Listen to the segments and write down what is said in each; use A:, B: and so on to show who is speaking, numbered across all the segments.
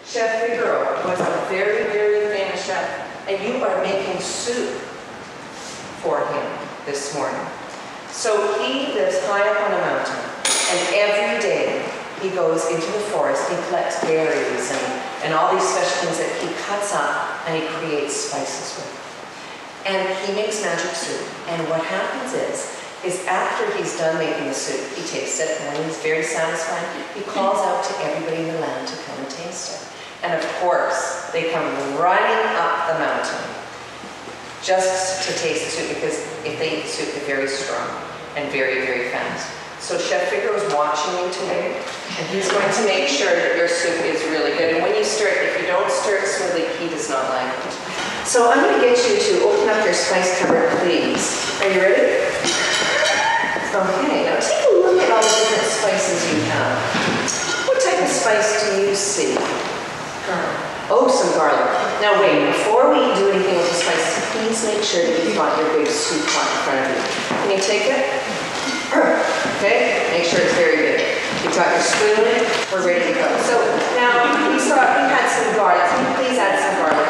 A: Chef Figaro was a very, very famous chef, and you are making soup for him this morning. So he lives high up on a mountain, and every day he goes into the forest, he collects berries and all these special things that he cuts up and he creates spices with. And he makes magic soup, and what happens is after he's done making the soup, he tastes it, and when he's very satisfied, he calls out to everybody in the land to come and taste it. And of course, they come running up the mountain just to taste the soup, because if they eat the soup, they're very strong and very, very fast. So Chef Figaro is watching you today, and he's going to make sure that your soup is really good. And when you stir it, if you don't stir it smoothly, he does not like it. So I'm going to get you to open up your spice cupboard, please. Are you ready? Okay, now take a look at all the different spices you have. What type of spice do you see? Garlic. Oh, some garlic. Now wait, before we do anything with the spices, please make sure that you've got your big soup pot in front of you. Can you take it? Okay, make sure it's very big. You've got your spoon, we're ready to go. So now we had some garlic. Can you please add some garlic?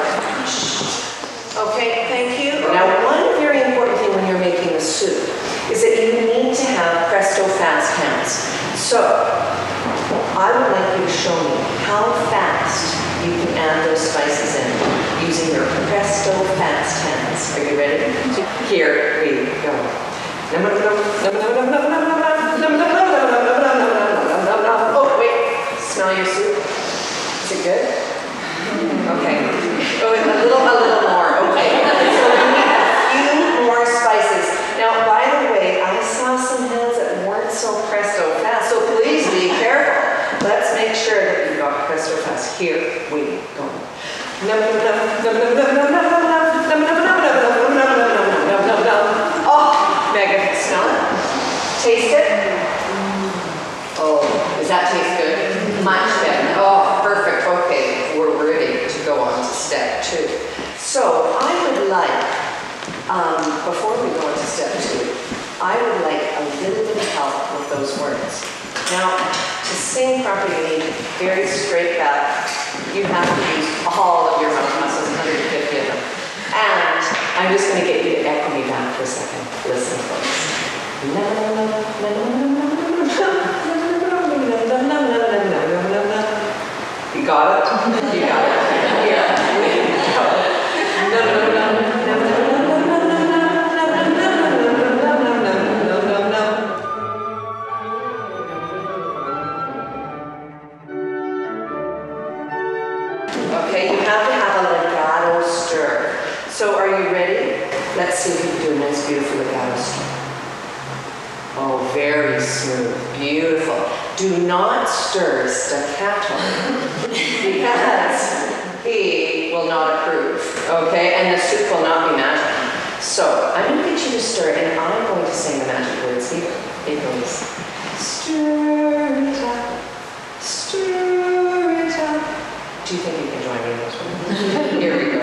A: Okay, thank you. Now one very important thing when you're making the soup is that you need to have presto fast hands. So I would like you to show me how fast you can add those spices in using your presto fast hands. Are you ready? Here we go. Oh, wait. Smell your soup. Is it good? Okay. Oh, a little more. Okay. So we need a few more spices. Now, by the way, I saw some hands that weren't so presto fast, so please be careful. Let's make sure that you've got presto fast. Here we go. Magnificent. Smell it. Taste it. Oh, does that taste good? Much better. Oh, perfect. Okay, we're ready to go on to step 2. So I would like, before we go on to step 2, I would like a little bit of help with those words. Now, to sing properly, you need very straight back. You have to use all of your mouth muscles, 150 of them. And I'm just going to get you to echo me back for a second. Listen, folks. You got it? You got it. Here we go. Okay, you have to have a legato stir. So are you ready? Let's see if we can do a nice, beautiful legato stir. Oh, very smooth. Beautiful. Do not stir staccato because he will not approve. Okay? And the soup will not be magic. So I'm going to get you to stir, and I'm going to sing the magic words here. It goes, stir it up, stir it up. Do you think you can join me in those words? Here we go.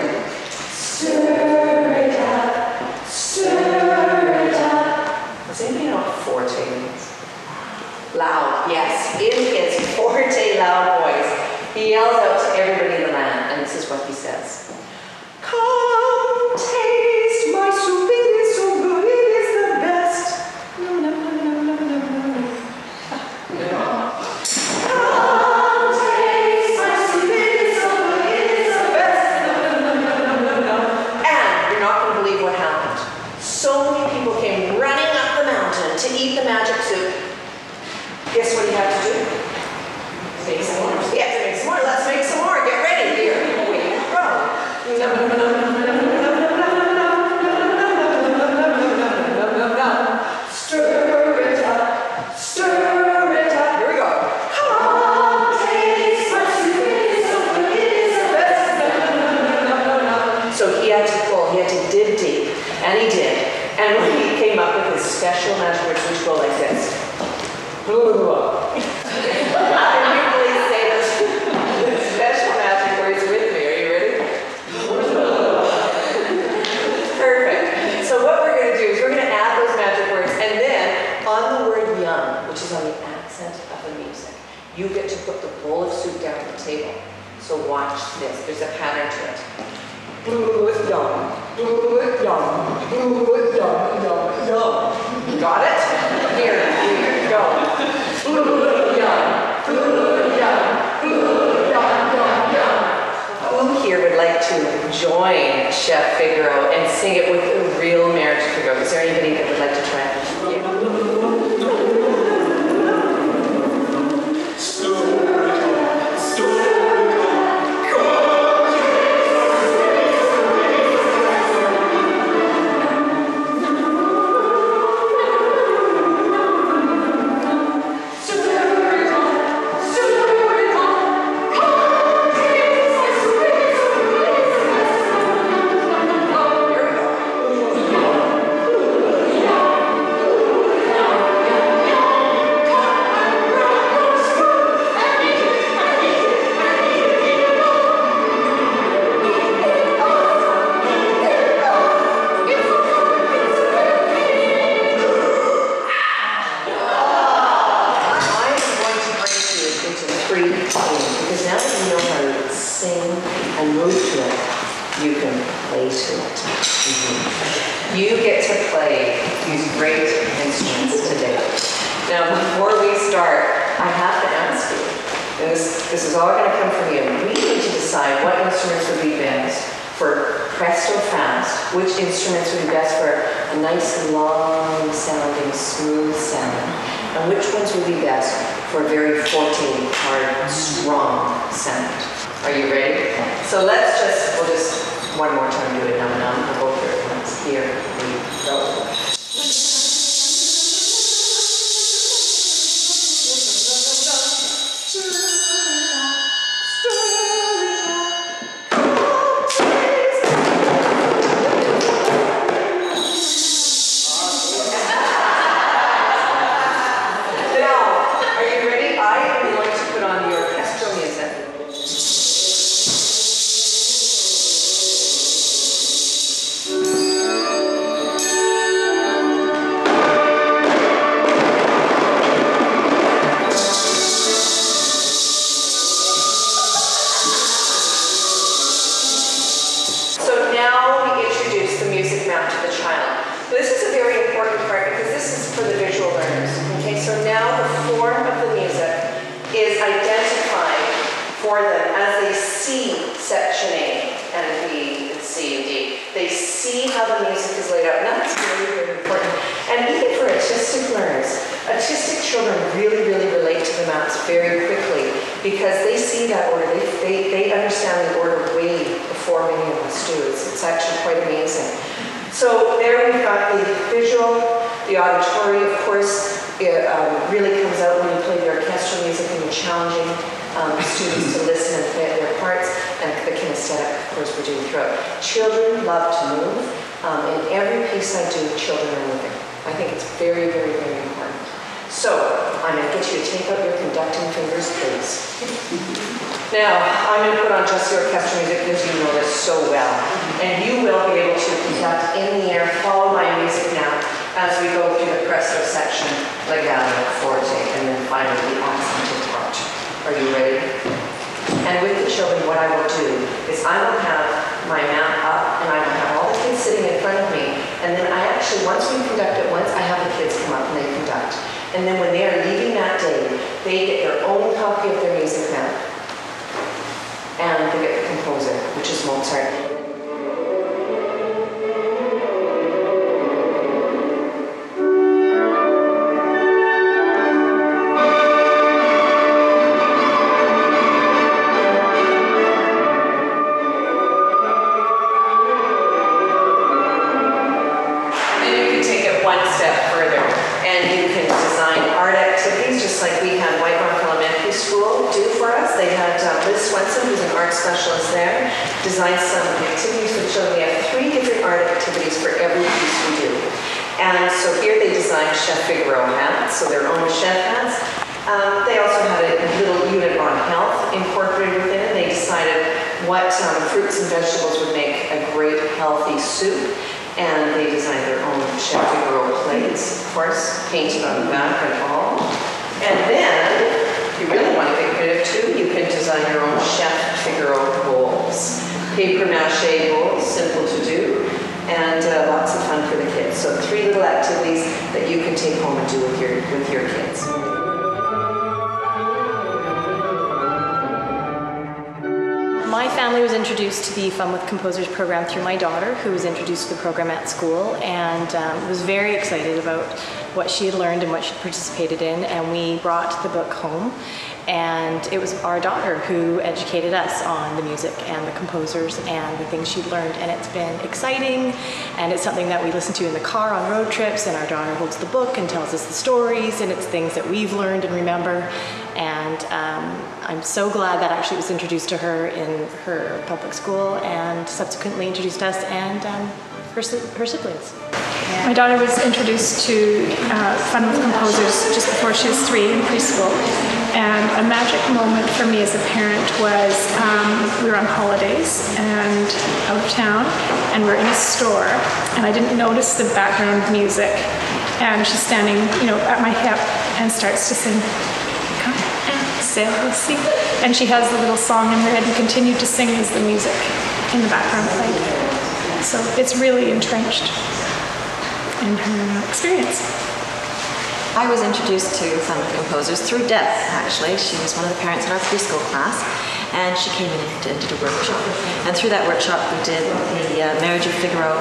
A: Stir it up, stir it up. Does anybody know what forte means? Loud, yes. In his forte loud voice, he yells out to everybody in the land, and this is what he says. Come taste my soup, it is so good, it is the best. Come taste my soup, it is so good, it is the best. And you're not going to believe what happened. So many people came running up the mountain to eat the magic soup. Guess what you have to do? Make some more. You have to make some more. Let's make some more. Get ready. Here we go. Stir it up. Stir it up. Here we go. Come taste my soup. It is so good. It is the best. So he had to pull. He had to dig deep. And he did. And when he came up with his special magic words, which go like this. Can you please say this special magic words with me? Are you ready? Perfect. So what we're going to do is we're going to add those magic words, and then on the word yum, which is on the accent of the music, you get to put the bowl of soup down on the table. So watch this. There's a pattern to it. Got it? Here you go. Who here would like to join Chef Figaro and sing it with a real marriage Figaro? Is there anybody that would like to try it? Yeah. Because now that you know how to sing and move to it, you can play to it. You get to play these great instruments today. Now, before we start, I have to ask you, and this is all going to come from you, we need to decide what instruments would be best for presto fast, which instruments would be best for a nice long sounding, smooth sound, and which ones would be best for a very forte, hard, strong sound. Are you ready? So we'll just one more time do it now and we'll go through it once. Here we go. For them as they see section A and B and C and D. They see how the music is laid out. And that's really, really important. And even for autistic learners, autistic children really, really relate to the maps very quickly because they see that order. They understand the order way before many of us do. It's actually quite amazing. So there we've got the visual, the auditory, of course, it really comes out when you play the orchestral music and you're challenging students to listen and play their parts, and the kinesthetic, of course, we're doing throughout. Children love to move. In every piece I do, children are moving. I think it's very, very, very important. So, I'm going to get you to take out your conducting fingers, please. Now, I'm going to put on just the orchestral music because you know this so well. And you will be able to conduct in the air, follow my music now, as we go through the presto section, legato, forte, and then finally the accented part. Are you ready? And with the children, what I will do is I will have my map up and I will have all the kids sitting in front of me. And then I actually, once we conduct it once, I have the kids come up and they conduct. And then when they are leaving that day, they get their own copy of their music map. And they get the composer, which is Mozart. Specialist there, designed some activities for children. We have 3 different art activities for every piece we do. And so here they designed Chef Figaro hats, so their own chef hats. They also had a little unit on health incorporated within it. They decided what fruits and vegetables would make a great healthy soup. And they designed their own Chef Figaro plates, of course, painted on the back and all. And then, if you really want to get creative too, you can design your own Chef Figaro paper mache bowls, simple to do, and lots of fun for the kids. So 3 little activities that you can take home and do with your kids.
B: My family was introduced to the Fun with Composers program through my daughter, who was introduced to the program at school, and was very excited about what she had learned and what she participated in, and we brought the book home. And it was our daughter who educated us on the music and the composers and the things she'd learned, and it's been exciting, and it's something that we listen to in the car on road trips, and our daughter holds the book and tells us the stories, and it's things that we've learned and remember. And I'm so glad that actually was introduced to her in her public school and subsequently introduced us and her siblings.
C: My daughter was introduced to Fun with Composers just before she was 3 in preschool, and a magic moment for me as a parent was we were on holidays and out of town, and we're in a store, and I didn't notice the background music, and she's standing, at my hip and starts to sing, "Come and sail the sea," and she has the little song in her head and continued to sing as the music in the background played. So it's really entrenched in her experience.
D: I was introduced to Fun with Composers through Deb, actually. She was one of the parents in our preschool class, and she came in and did a workshop. And through that workshop we did the Marriage of Figaro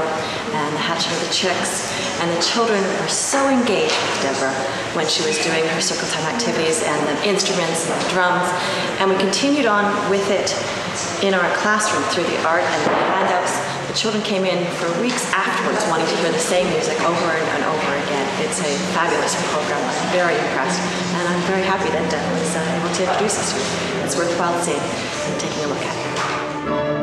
D: and the Hatching of the Chicks, and the children were so engaged with Deborah when she was doing her circle time activities and the instruments and the drums, and we continued on with it in our classroom through the art and the handouts. The children came in for weeks afterwards wanting to hear the same music over and over again. It's a fabulous program. I'm very impressed, and I'm very happy that Deb was able to introduce us to it. It's worthwhile seeing and taking a look at.